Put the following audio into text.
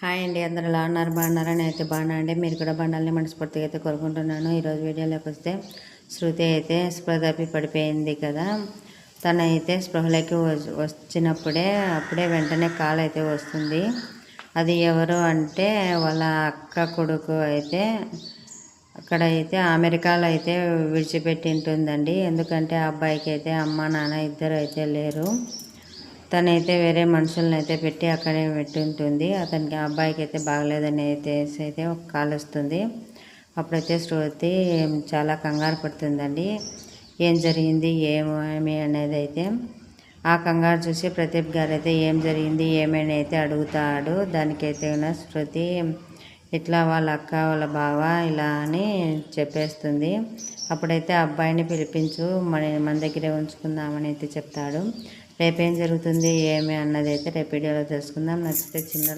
Hi అండి, అందరూ ఎలా ఉన్నారు? బాగున్నారా? నేనైతే బాగున్నా అండి. మీరు కూడా బాగుండాలని మనస్ఫూర్తిగా అయితే కోరుకుంటున్నాను. ఈరోజు వీడియోలోకి వస్తే శృతి అయితే స్పృహ తప్పి పడిపోయింది కదా. తనైతే స్పృహలోకి అప్పుడే వెంటనే కాల్ అయితే వస్తుంది. అది ఎవరు అంటే వాళ్ళ అక్క కొడుకు అయితే అక్కడైతే అమెరికాలో అయితే విడిచిపెట్టి ఉంటుందండి. ఎందుకంటే ఆ అబ్బాయికి అయితే అమ్మ నాన్న ఇద్దరు అయితే లేరు. తనైతే వేరే మనుషులను అయితే పెట్టి అక్కడే పెట్టుంటుంది. అతనికి ఆ అబ్బాయికి అయితే బాగలేదని అయితే ఒక కాల్ వస్తుంది. అప్పుడైతే శృతి చాలా కంగారు పడుతుందండి. ఏం జరిగింది ఏమి అనేది అయితే ఆ కంగారు చూసి ప్రదీప్ గారు అయితే ఏం జరిగింది ఏమని అయితే అడుగుతాడు. దానికైతే శృతి ఇట్లా వాళ్ళ అక్క వాళ్ళ బావ ఇలా అని చెప్పేస్తుంది. అప్పుడైతే అబ్బాయిని పిలిపించు మన దగ్గరే ఉంచుకుందామని అయితే చెప్తాడు. రేపేం జరుగుతుంది ఏమి అన్నది అయితే రేపు వీడియోలో తెలుసుకుందాం. నచ్చితే చిన్న